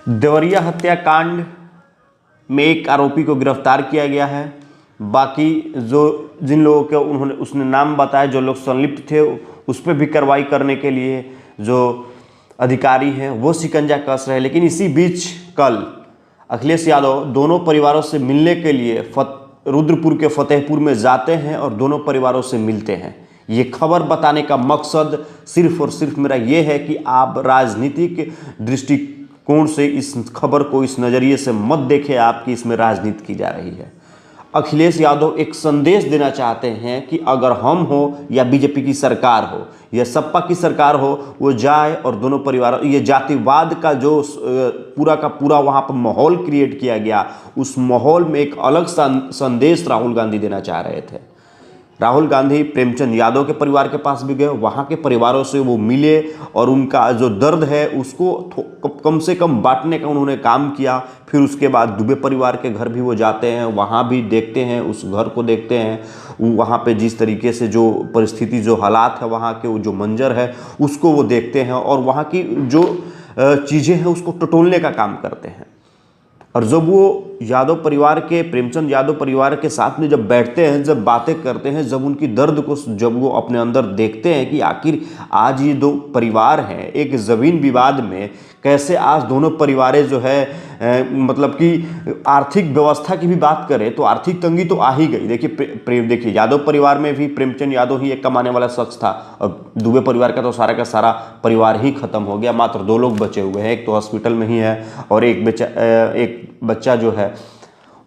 देवरिया हत्याकांड में एक आरोपी को गिरफ्तार किया गया है। बाकी जो जिन लोगों के उसने नाम बताया, जो लोग संलिप्त थे, उस पर भी कार्रवाई करने के लिए जो अधिकारी हैं वो शिकंजा कस रहे हैं। लेकिन इसी बीच कल अखिलेश यादव दोनों परिवारों से मिलने के लिए रुद्रपुर के फतेहपुर में जाते हैं और दोनों परिवारों से मिलते हैं। ये खबर बताने का मकसद सिर्फ और सिर्फ मेरा ये है कि आप राजनीतिक दृष्टिकोण से इस खबर को इस नज़रिए से मत देखें आप कि इसमें राजनीति की जा रही है। अखिलेश यादव एक संदेश देना चाहते हैं कि अगर हम हो या बीजेपी की सरकार हो या सपा की सरकार हो, वो जाए और दोनों परिवार, ये जातिवाद का जो पूरा का पूरा वहाँ पर माहौल क्रिएट किया गया, उस माहौल में एक अलग संदेश राहुल गांधी देना चाह रहे थे। राहुल गांधी प्रेमचंद यादव के परिवार के पास भी गए, वहाँ के परिवारों से वो मिले और उनका जो दर्द है उसको कम से कम बांटने का उन्होंने काम किया। फिर उसके बाद दुबे परिवार के घर भी वो जाते हैं, वहाँ भी देखते हैं, उस घर को देखते हैं, वहाँ पे जिस तरीके से जो परिस्थिति, जो हालात है, वहाँ के जो मंजर है उसको वो देखते हैं और वहाँ की जो चीज़ें हैं उसको टटोलने का काम करते हैं। और जब वो यादव परिवार के, प्रेमचंद यादव परिवार के साथ में जब बैठते हैं, जब बातें करते हैं, जब उनकी दर्द को जब वो अपने अंदर देखते हैं कि आखिर आज ये दो परिवार हैं एक ज़मीन विवाद में, कैसे आज दोनों परिवारें जो है मतलब कि आर्थिक व्यवस्था की भी बात करें तो आर्थिक तंगी तो आ ही गई। देखिए यादव परिवार में भी प्रेमचंद यादव ही एक कमाने वाला शख्स था और दुबे परिवार का तो सारा का सारा परिवार ही खत्म हो गया। मात्र 2 लोग बचे हुए हैं, एक तो हॉस्पिटल में ही है और एक बच्चा जो है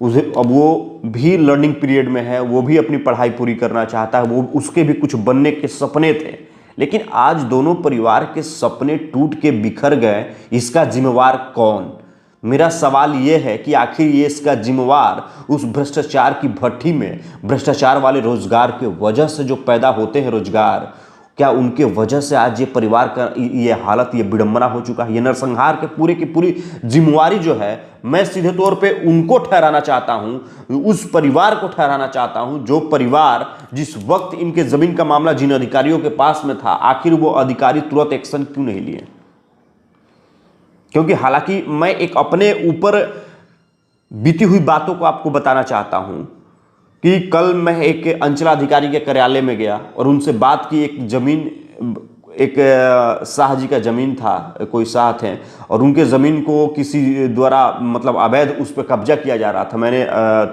उसे अब वो भी लर्निंग पीरियड में है, वो भी अपनी पढ़ाई पूरी करना चाहता है, वो उसके भी कुछ बनने के सपने थे। लेकिन आज दोनों परिवार के सपने टूट के बिखर गए, इसका जिम्मेवार कौन? मेरा सवाल ये है कि आखिर ये इसका जिम्मेवार उस भ्रष्टाचार की भट्टी में, भ्रष्टाचार वाले रोजगार के वजह से जो पैदा होते हैं रोजगार, क्या उनके वजह से आज ये परिवार का ये हालत, ये विडंबना हो चुका है? ये नरसंहार के पूरे की पूरी जिम्मेवारी जो है मैं सीधे तौर पे उनको ठहराना चाहता हूं, उस परिवार को ठहराना चाहता हूं जो परिवार जिस वक्त इनके जमीन का मामला जिन अधिकारियों के पास में था, आखिर वो अधिकारी तुरंत एक्शन क्यों नहीं लिए? क्योंकि हालांकि मैं एक अपने ऊपर बीती हुई बातों को आपको बताना चाहता हूं कि कल मैं एक अंचलाधिकारी के कार्यालय में गया और उनसे बात की। एक जमीन, एक शाह जी का जमीन था, कोई शाह थे और उनके ज़मीन को किसी द्वारा मतलब अवैध उस पर कब्जा किया जा रहा था। मैंने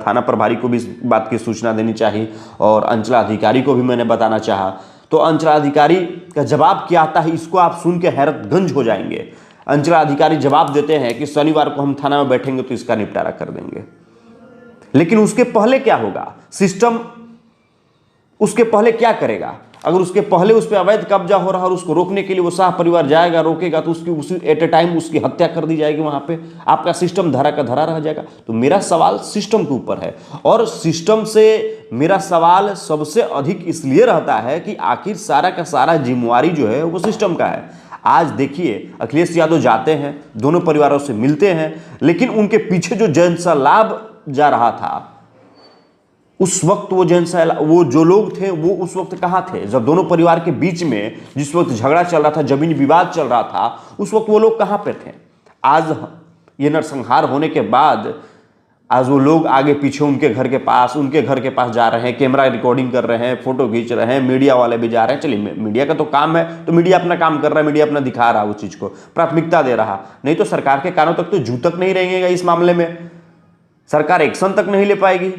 थाना प्रभारी को भी इस बात की सूचना देनी चाहिए और अंचलाधिकारी को भी मैंने बताना चाहा। तो अंचलाधिकारी का जवाब क्या आता है, इसको आप सुन के हैरतगंज हो जाएंगे। अंचलाधिकारी जवाब देते हैं कि शनिवार को हम थाना में बैठेंगे तो इसका निपटारा कर देंगे। लेकिन उसके पहले क्या होगा? सिस्टम उसके पहले क्या करेगा? अगर उसके पहले उस पर अवैध कब्जा हो रहा है और उसको रोकने के लिए वो शाह परिवार जाएगा, रोकेगा, तो उसकी उसी एट ए टाइम उसकी हत्या कर दी जाएगी। वहां पे आपका सिस्टम धरा का धरा रह जाएगा। तो मेरा सवाल सिस्टम के ऊपर है और सिस्टम से मेरा सवाल सबसे अधिक इसलिए रहता है कि आखिर सारा का सारा जिम्मेवारी जो है वो सिस्टम का है। आज देखिए अखिलेश यादव जाते हैं, दोनों परिवारों से मिलते हैं, लेकिन उनके पीछे जो जनसैलाब जा रहा था उस वक्त वो जो लोग थे वो उस वक्त कहाँ थे? जब दोनों परिवार के बीच में जिस वक्त झगड़ा चल रहा था, जमीन विवाद चल रहा था, उस वक्त वो लोग कहाँ पे थे? आज ये नरसंहार होने के बाद आज वो लोग आगे पीछे उनके घर के पास जा रहे हैं, कैमरा रिकॉर्डिंग कर रहे हैं, फोटो खींच रहे हैं, मीडिया वाले भी जा रहे हैं। चलिए मीडिया का तो काम है, तो मीडिया अपना काम कर रहा है, मीडिया अपना दिखा रहा है, उस चीज को प्राथमिकता दे रहा। नहीं तो सरकार के कानों तक तो जू तक नहीं रहेंगे इस मामले में, सरकार एक्शन तक नहीं ले पाएगी।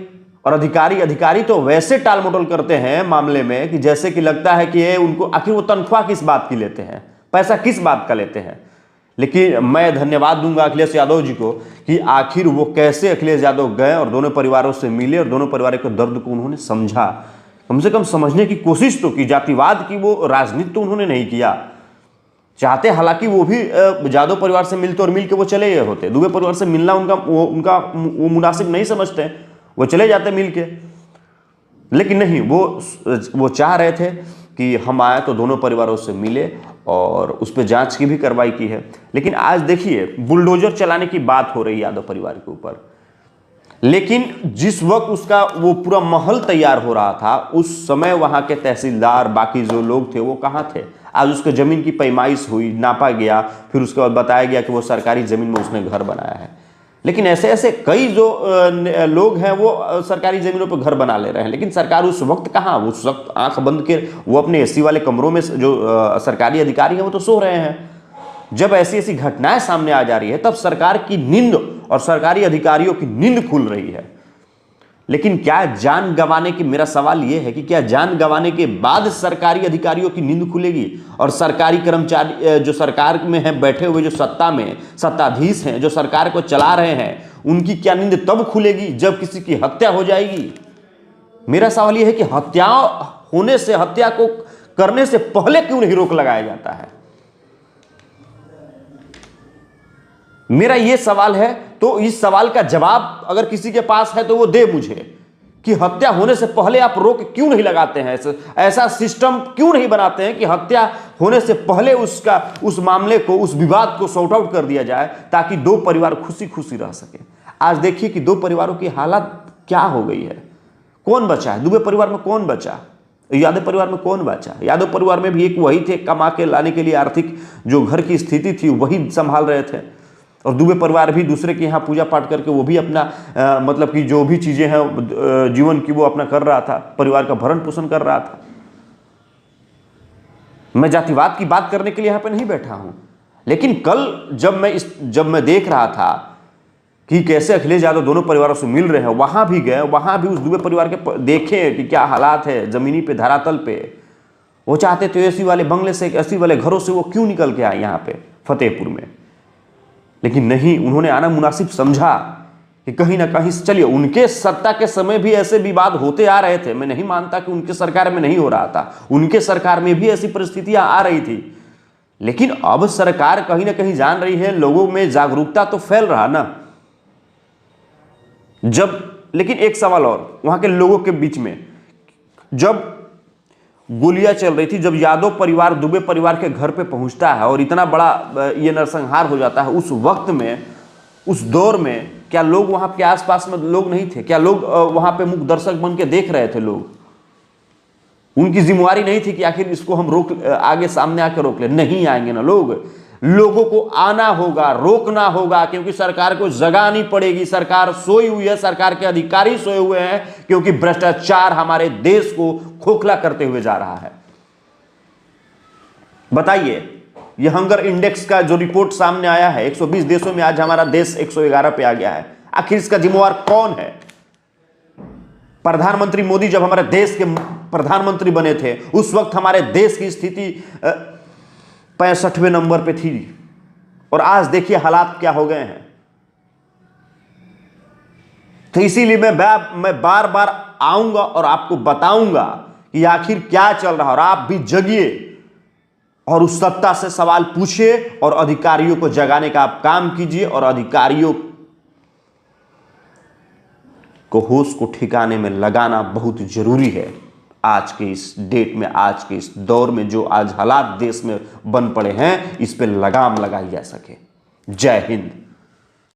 और अधिकारी तो वैसे टाल मटोल करते हैं मामले में कि जैसे कि लगता है कि उनको आखिर वो तनख्वाह किस बात की लेते हैं, पैसा किस बात का लेते हैं। लेकिन मैं धन्यवाद दूंगा अखिलेश यादव जी को कि आखिर वो कैसे अखिलेश यादव गए और दोनों परिवारों से मिले और दोनों परिवारों के दर्द को उन्होंने समझा, कम से कम समझने की कोशिश तो की। जातिवाद की वो राजनीति तो उन्होंने नहीं किया। चाहते हालांकि वो भी यादव परिवार से मिलते और मिल के वो चले गए होते। दुबे परिवार से मिलना उनका मुनासिब नहीं समझते, वो चले जाते मिल के। लेकिन नहीं, वो चाह रहे थे कि हम आए तो दोनों परिवारों से मिले और उस पर जांच की भी कार्रवाई की है। लेकिन आज देखिए बुलडोजर चलाने की बात हो रही है यादव परिवार के ऊपर। लेकिन जिस वक्त उसका वो पूरा महल तैयार हो रहा था, उस समय वहां के तहसीलदार, बाकी जो लोग थे वो कहाँ थे? आज उसके जमीन की पैमाइश हुई, नापा गया, फिर उसके बाद बताया गया कि वो सरकारी जमीन में उसने घर बनाया है। लेकिन ऐसे ऐसे कई जो लोग हैं वो सरकारी जमीनों पर घर बना ले रहे हैं, लेकिन सरकार उस वक्त कहाँ? उस वक्त आंख बंद के वो अपने एसी वाले कमरों में, जो सरकारी अधिकारी हैं वो तो सो रहे हैं। जब ऐसी ऐसी घटनाएं सामने आ जा रही है, तब सरकार की नींद और सरकारी अधिकारियों की नींद खुल रही है। लेकिन क्या जान गंवाने की, मेरा सवाल यह है कि क्या जान गंवाने के बाद सरकारी अधिकारियों की नींद खुलेगी? और सरकारी कर्मचारी जो सरकार में हैं, बैठे हुए जो सत्ता में सत्ताधीश हैं, जो सरकार को चला रहे हैं, उनकी क्या नींद तब खुलेगी जब किसी की हत्या हो जाएगी? मेरा सवाल यह है कि हत्या होने से, हत्या को करने से पहले क्यों नहीं रोक लगाया जाता है? मेरा यह सवाल है। तो इस सवाल का जवाब अगर किसी के पास है तो वो दे मुझे, कि हत्या होने से पहले आप रोक क्यों नहीं लगाते हैं? ऐसा सिस्टम क्यों नहीं बनाते हैं कि हत्या होने से पहले उस मामले को, उस विवाद को सॉर्ट आउट कर दिया जाए, ताकि दो परिवार खुशी खुशी रह सके। आज देखिए कि दो परिवारों की हालत क्या हो गई है। कौन बचा है? दुबे परिवार में कौन बचा? यादव परिवार में कौन बचा? यादव परिवार में भी एक वही थे, कमा के लाने के लिए आर्थिक जो घर की स्थिति थी वही संभाल रहे थे, और दुबे परिवार भी दूसरे के यहाँ पूजा पाठ करके वो भी अपना मतलब कि जो भी चीजें हैं जीवन की वो अपना कर रहा था, परिवार का भरण पोषण कर रहा था। मैं जातिवाद की बात करने के लिए यहाँ पे नहीं बैठा हूं, लेकिन कल जब मैं देख रहा था कि कैसे अखिलेश यादव दोनों परिवारों से मिल रहे हैं, वहां भी गए, वहां भी उस दुबे परिवार के देखे कि क्या हालात है जमीनी पे, धरातल पे। वो चाहते थे एसी वाले बंगले से, एसी वाले घरों से वो क्यों निकल के आए यहाँ पे फतेहपुर में, लेकिन नहीं, उन्होंने आना मुनासिब समझा कि कहीं ना कहीं, चलिए उनके सत्ता के समय भी ऐसे विवाद होते आ रहे थे, मैं नहीं मानता कि उनके सरकार में नहीं हो रहा था, उनके सरकार में भी ऐसी परिस्थितियां आ रही थी, लेकिन अब सरकार कहीं ना कहीं जान रही है, लोगों में जागरूकता तो फैल रहा ना। लेकिन एक सवाल और, वहां के लोगों के बीच में जब गोलियां चल रही थी, जब यादव परिवार दुबे परिवार के घर पे पहुंचता है और इतना बड़ा ये नरसंहार हो जाता है, उस वक्त में, उस दौर में, क्या लोग वहां के आसपास में लोग नहीं थे? क्या लोग वहां पे मुख्य दर्शक बन के देख रहे थे? लोग, उनकी जिम्मेवारी नहीं थी कि आखिर इसको हम आगे सामने आके रोक ले? नहीं आएंगे ना लोगों को आना होगा, रोकना होगा, क्योंकि सरकार को जगानी पड़ेगी। सरकार सोई हुई है, सरकार के अधिकारी सोए हुए हैं, क्योंकि भ्रष्टाचार हमारे देश को खोखला करते हुए जा रहा है। बताइए, यह हंगर इंडेक्स का जो रिपोर्ट सामने आया है, 120 देशों में आज हमारा देश 111 पे आ गया है। आखिर इसका जिम्मेवार कौन है? प्रधानमंत्री मोदी जब हमारे देश के प्रधानमंत्री बने थे, उस वक्त हमारे देश की स्थिति 65वें नंबर पे थी, और आज देखिए हालात क्या हो गए हैं। तो इसीलिए मैं बार बार आऊंगा और आपको बताऊंगा कि आखिर क्या चल रहा है, और आप भी जगिए और उस सत्ता से सवाल पूछिए और अधिकारियों को जगाने का आप काम कीजिए, और अधिकारियों को होश को ठिकाने में लगाना बहुत जरूरी है। आज के इस डेट में, आज के इस दौर में जो आज हालात देश में बन पड़े हैं, इस पे लगाम लगाई जा सके। जय हिंद।